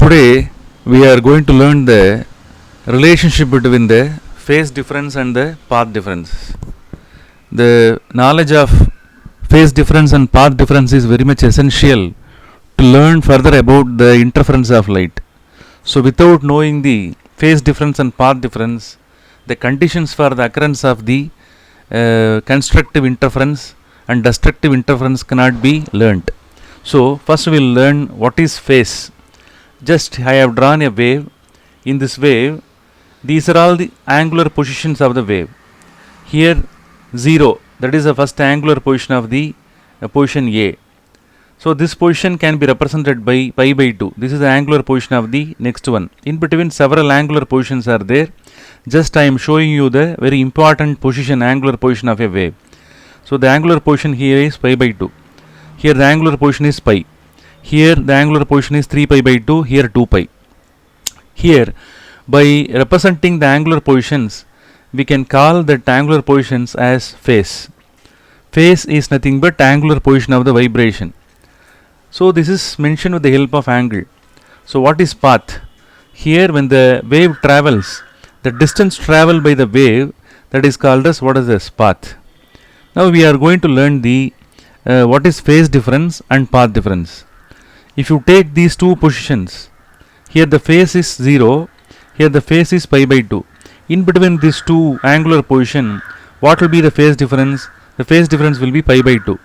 Today we are going to learn the relationship between the phase difference and the path difference. The knowledge of phase difference and path difference is very much essential to learn further about the interference of light. So without knowing the phase difference and path difference, the conditions for the occurrence of the constructive interference and destructive interference cannot be learnt. So first we will learn what is phase. Just I have drawn a wave. In this wave, these are all the angular positions of the wave. Here 0, that is the first angular position of the position A. So this position can be represented by pi by 2. This is the angular position of the next one. In between several angular positions are there. Just I am showing you the very important position, angular position of a wave. So the angular position here is pi by 2. Here the angular position is pi. Here the angular position is 3 pi by 2, here 2 pi. Here by representing the angular positions, we can call the angular positions as phase. Phase is nothing but angular position of the vibration. So this is mentioned with the help of angle. So what is path? Here when the wave travels, the distance traveled by the wave, that is called as what is this path. Now we are going to learn the what is phase difference and path difference. If you take these two positions, here the phase is 0, here the phase is pi by 2. In between these two angular position, what will be the phase difference? The phase difference will be pi by 2.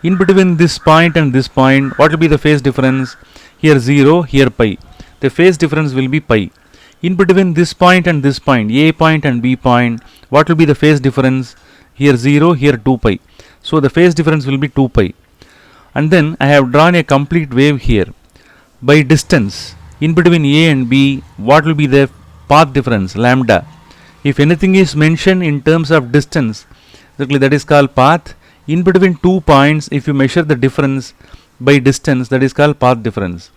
In between this point and this point, what will be the phase difference? Here 0, here pi. The phase difference will be pi. In between this point and this point, A point and B point, what will be the phase difference? Here 0, here 2 pi. So the phase difference will be 2 pi. And then I have drawn a complete wave here. By distance, in between A and B, what will be the path difference? Lambda. If anything is mentioned in terms of distance, that is called path. In between 2 points, if you measure the difference by distance, that is called path difference.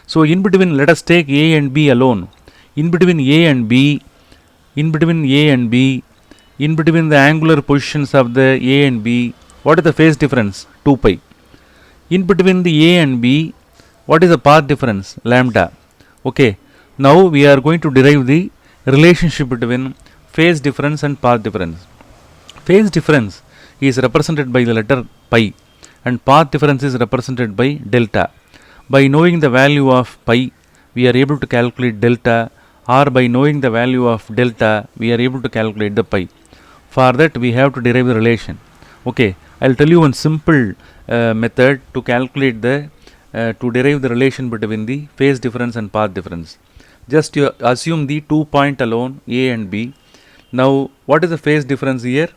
So in between, let us take A and B alone. In between A and B, in between A and B, in between the angular positions of the A and B, what is the phase difference? 2 pi. In between the A and B, what is the path difference? Lambda. Okay. Now we are going to derive the relationship between phase difference and path difference. Phase difference is represented by the letter pi and path difference is represented by delta. By knowing the value of pi, we are able to calculate delta, or by knowing the value of delta, we are able to calculate the pi. For that, we have to derive the relation. Okay, I will tell you one simple method to calculate to derive the relation between the phase difference and path difference. Just you assume the 2 point alone, A and B. Now, what is the phase difference here?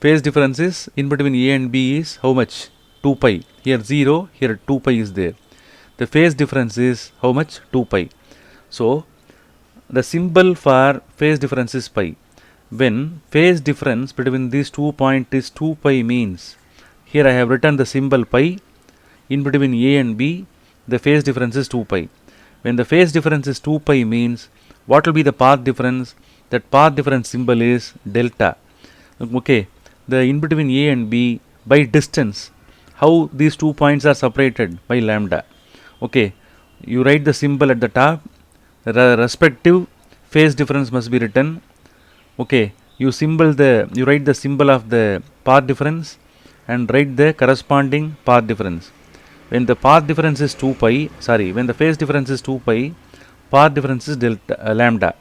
Phase difference is in between A and B is how much? 2 pi. Here 0, here 2 pi is there. The phase difference is how much? 2 pi. So, the symbol for phase difference is pi. When phase difference between these 2 points is 2 pi means, here I have written the symbol pi. In between A and B, the phase difference is 2 pi. When the phase difference is 2 pi means, what will be the path difference? That path difference symbol is delta. Okay, the in between A and B by distance, how these 2 points are separated? By lambda. Okay, you write the symbol at the top. The respective phase difference must be written. Okay, you write the symbol of the path difference and write the corresponding path difference. When the path difference is 2 pi, when the phase difference is 2 pi, path difference is delta, lambda.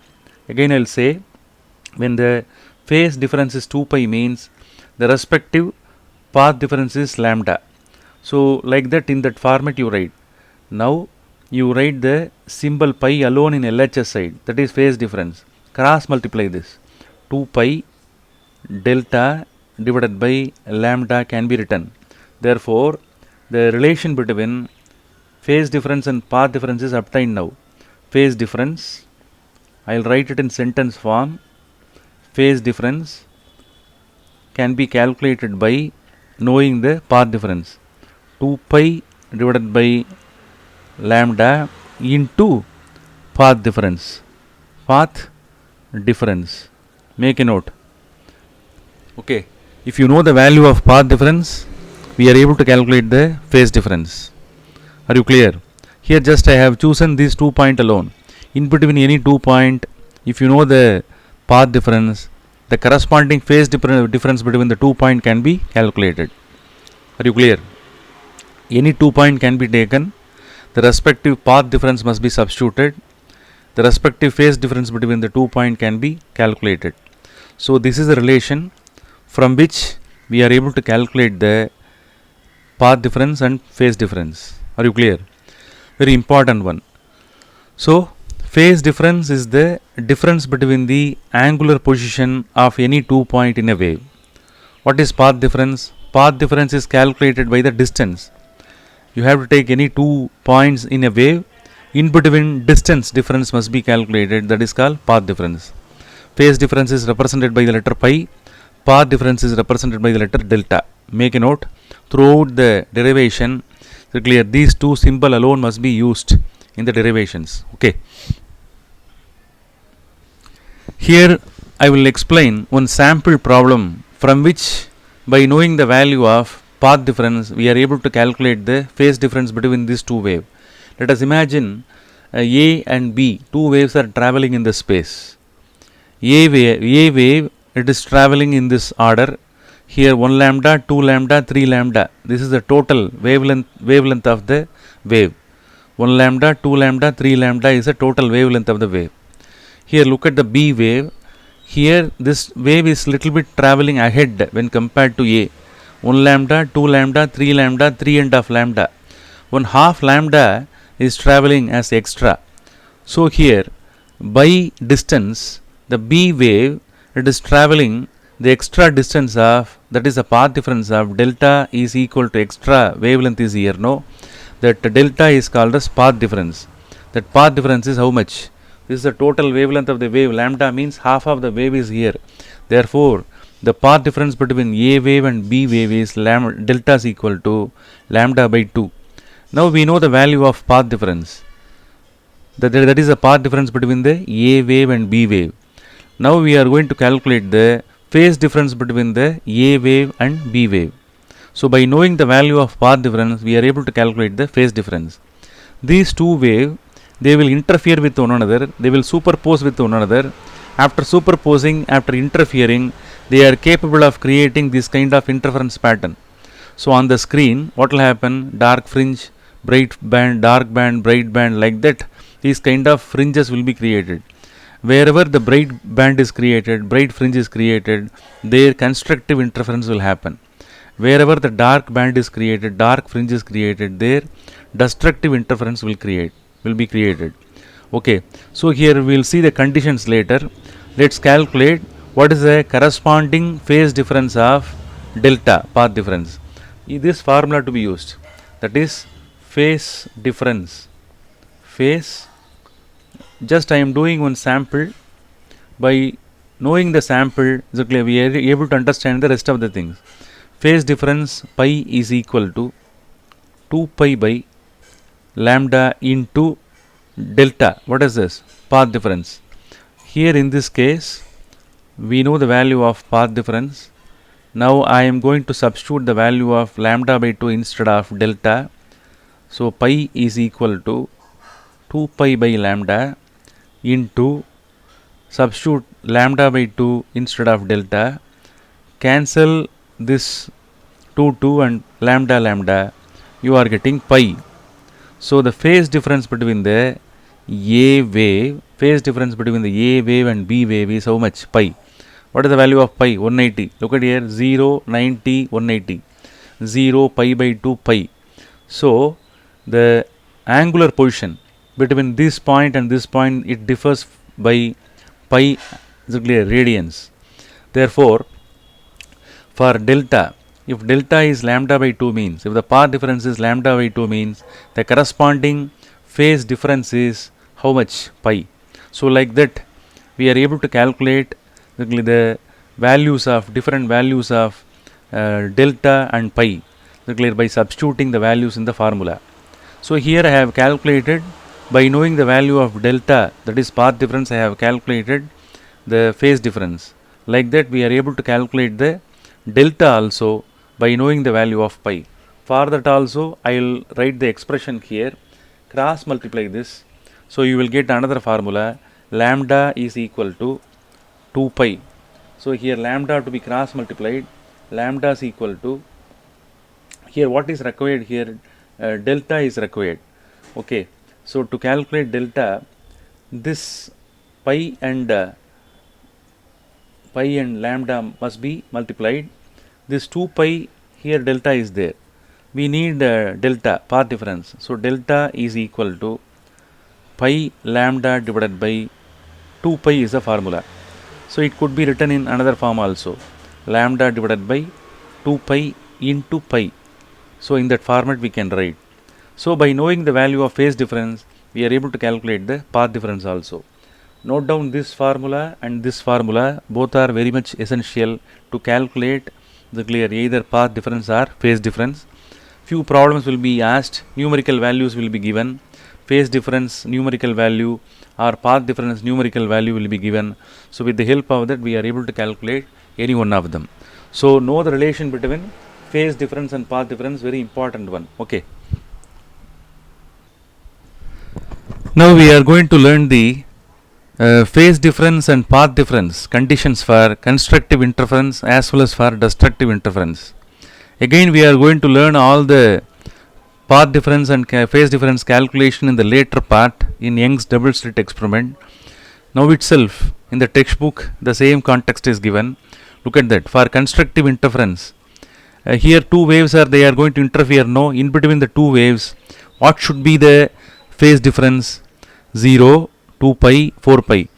Again I will say, when the phase difference is 2 pi means the respective path difference is lambda. So like that, in that format you write. Now you write the symbol pi alone in LHS side, that is phase difference. Cross multiply this. 2 pi delta divided by lambda can be written. Therefore, the relation between phase difference and path difference is obtained now. Phase difference, I will write it in sentence form. Phase difference can be calculated by knowing the path difference. 2 pi divided by lambda into path difference. Path difference. Make a note. Okay, if you know the value of path difference, we are able to calculate the phase difference. Are you clear? Here just I have chosen this 2 point alone. In between any 2 point, if you know the path difference, the corresponding phase difference between the 2 point can be calculated. Are you clear? Any 2 point can be taken, the respective path difference must be substituted, the respective phase difference between the 2 point can be calculated. So this is the relation from which we are able to calculate the path difference and phase difference. Are you clear? Very important one. So phase difference is the difference between the angular position of any 2 point in a wave. What is path difference? Path difference is calculated by the distance. You have to take any 2 points in a wave, in between distance difference must be calculated, that is called path difference. Phase difference is represented by the letter pi, path difference is represented by the letter delta. Make a note, throughout the derivation, so clear, these two symbols alone must be used in the derivations. Okay. Here I will explain one sample problem from which, by knowing the value of path difference, we are able to calculate the phase difference between these two waves. Let us imagine A and B, two waves are traveling in the space. A wave, it is traveling in this order. Here 1 lambda, 2 lambda, 3 lambda. This is the total wavelength of the wave. 1 lambda, 2 lambda, 3 lambda is the total wavelength of the wave. Here look at the B wave. Here this wave is little bit traveling ahead when compared to A. 1 lambda, 2 lambda, 3 lambda, 3.5 lambda. 1/2 lambda is traveling as extra. So here by distance, the B wave, it is traveling the extra distance of, that is the path difference of delta is equal to extra wavelength is here. No, that delta is called as path difference. That path difference is how much? This is the total wavelength of the wave. Lambda means half of the wave is here. Therefore, the path difference between A wave and B wave is delta is equal to lambda by 2. Now we know the value of path difference. That is the path difference between the A wave and B wave. Now we are going to calculate the phase difference between the A wave and B wave. So by knowing the value of path difference, we are able to calculate the phase difference. These two waves, they will interfere with one another, they will superpose with one another. After superposing, after interfering, they are capable of creating this kind of interference pattern. So on the screen, what will happen? Dark fringe, bright band, dark band, bright band, like that. These kind of fringes will be created. Wherever the bright band is created, bright fringe is created, their constructive interference will happen. Wherever the dark band is created, dark fringe is created, their destructive interference will be created. Okay, so here we will see the conditions later. Let's calculate what is the corresponding phase difference of delta, path difference. This formula to be used, that is phase difference. Phase, just I am doing one sample. By knowing the sample, we are able to understand the rest of the things. Phase difference pi is equal to 2 pi by lambda into delta. What is this? Path difference. Here in this case, we know the value of path difference. Now I am going to substitute the value of lambda by 2 instead of delta. So pi is equal to 2 pi by lambda into, substitute lambda by 2 instead of delta, cancel this 2 and lambda, you are getting pi. So the phase difference between the A wave, phase difference between the A wave and B wave is how much? Pi. What is the value of pi? 180. Look at here, 0, 90, 180. 0, pi by 2, pi. So the angular position between this point and this point, it differs by pi, radians. Therefore, for delta, if delta is lambda by 2 means, if the path difference is lambda by 2 means, the corresponding phase difference is how much? Pi. So like that, we are able to calculate the values of, different values of delta and pi, by substituting the values in the formula. So here I have calculated, by knowing the value of delta, that is path difference, I have calculated the phase difference. Like that, we are able to calculate the delta also by knowing the value of pi. For that also, I will write the expression here. cross multiply this. So you will get another formula, lambda is equal to 2 pi. So here lambda to be cross multiplied, lambda is equal to, here what is required here, delta is required. Okay, so to calculate delta, this pi and lambda must be multiplied. This 2 pi, here delta is there. We need delta, path difference. So delta is equal to pi lambda divided by 2 pi is the formula. So it could be written in another form also, lambda divided by 2 pi into pi. So in that format we can write. So by knowing the value of phase difference, we are able to calculate the path difference also. Note down this formula and this formula, both are very much essential to calculate the clear either path difference or phase difference. Few problems will be asked, numerical values will be given, phase difference numerical value or path difference numerical value will be given. So with the help of that we are able to calculate any one of them. So know the relation between phase difference and path difference, very important one. Okay. Now we are going to learn the phase difference and path difference conditions for constructive interference as well as for destructive interference. Again we are going to learn all the path difference and phase difference calculation in the later part in Young's double slit experiment. Now itself in the textbook the same context is given. Look at that. For constructive interference, here two waves are going to interfere. No, in between the two waves, what should be the phase difference? 0, 2 pi, 4 pi.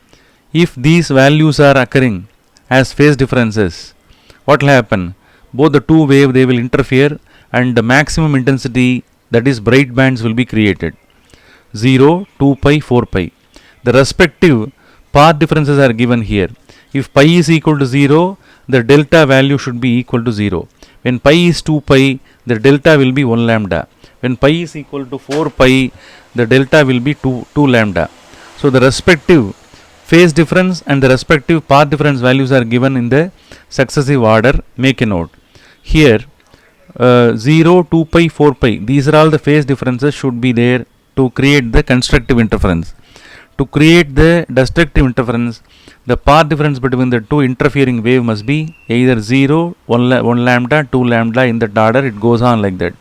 If these values are occurring as phase differences, what will happen? Both the two waves they will interfere and the maximum intensity, that is bright bands, will be created. 0, 2 pi, 4 pi. The respective path differences are given here. If pi is equal to 0, the delta value should be equal to 0. When pi is 2 pi, the delta will be 1 lambda. When pi is equal to 4 pi, the delta will be 2 lambda. So the respective phase difference and the respective path difference values are given in the successive order. Make a note. Here 0, 2 pi, 4 pi, these are all the phase differences should be there to create the constructive interference. To create the destructive interference, the path difference between the two interfering wave must be either 0, 1 lambda, 2 lambda, in that order it goes on like that.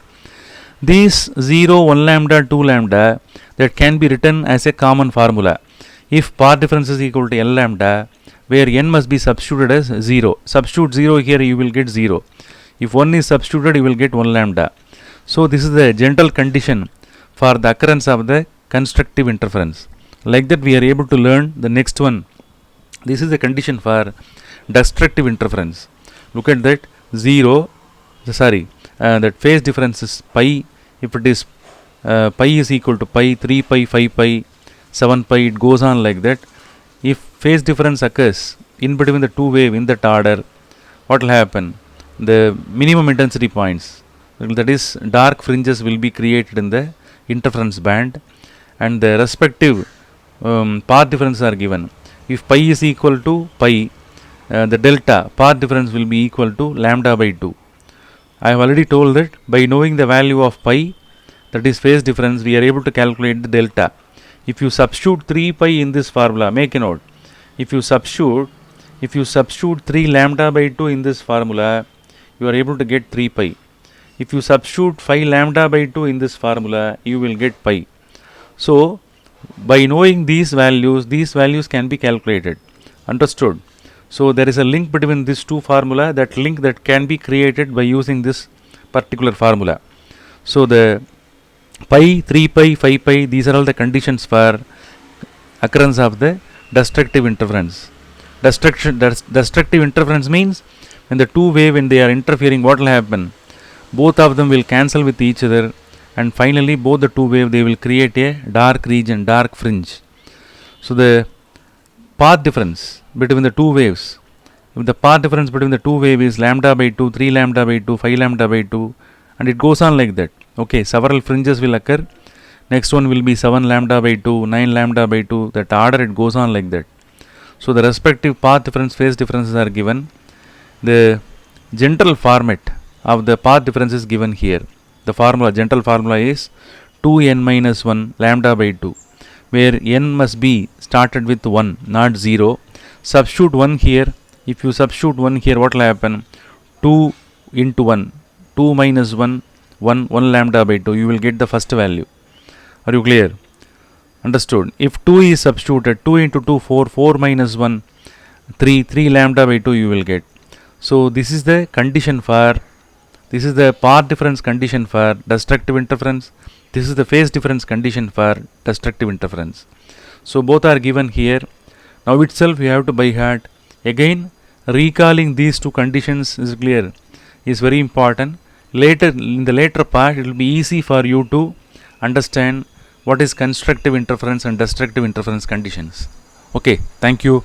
These 0, 1 lambda, 2 lambda, that can be written as a common formula. If path difference is equal to L lambda, where n must be substituted as 0. Substitute 0 here, you will get 0. If 1 is substituted, you will get 1 lambda. So this is the general condition for the occurrence of the constructive interference. Like that we are able to learn the next one. This is the condition for destructive interference. Look at that. That phase difference is pi. If it is pi is equal to pi, 3 pi, 5 pi, 7 pi, it goes on like that. If phase difference occurs in between the two wave in that order, what will happen? The minimum intensity points, that is dark fringes, will be created in the interference band and the respective path differences are given. If pi is equal to pi, the delta path difference will be equal to lambda by 2. I have already told that by knowing the value of pi, that is phase difference, we are able to calculate the delta. If you substitute 3 pi in this formula, make a note. If you substitute 3 lambda by 2 in this formula, you are able to get 3 pi. If you substitute 5 lambda by 2 in this formula, you will get pi. So by knowing these values can be calculated. Understood? So there is a link between these two formula, that link that can be created by using this particular formula. So the pi, 3 pi, 5 pi, these are all the conditions for occurrence of the destructive interference. Destructive interference means when the two wave, when they are interfering, what will happen? Both of them will cancel with each other and finally both the two wave, they will create a dark region, dark fringe. So the path difference between the two waves, if the path difference between the two wave is lambda by 2, 3 lambda by 2, 5 lambda by 2, and it goes on like that. Okay, several fringes will occur. Next one will be 7 lambda by 2, 9 lambda by 2, that order it goes on like that. So the respective path difference, phase differences are given. The general format of the path difference is given here. The formula, general formula is 2n minus 1 lambda by 2, where n must be started with 1, not 0. Substitute 1 here. If you substitute 1 here, what will happen? 2 into 1, 2 minus 1, 1 lambda by 2. You will get the first value. Are you clear? Understood. If 2 is substituted, 2 into 2, 4, 4 minus 1, 3 lambda by 2 you will get. So this is the condition for, this is the path difference condition for destructive interference. This is the phase difference condition for destructive interference. So both are given here. Now itself you have to by heart. Again, recalling these two conditions is clear, is very important. Later, in the later part, it will be easy for you to understand what is constructive interference and destructive interference conditions. Okay, thank you.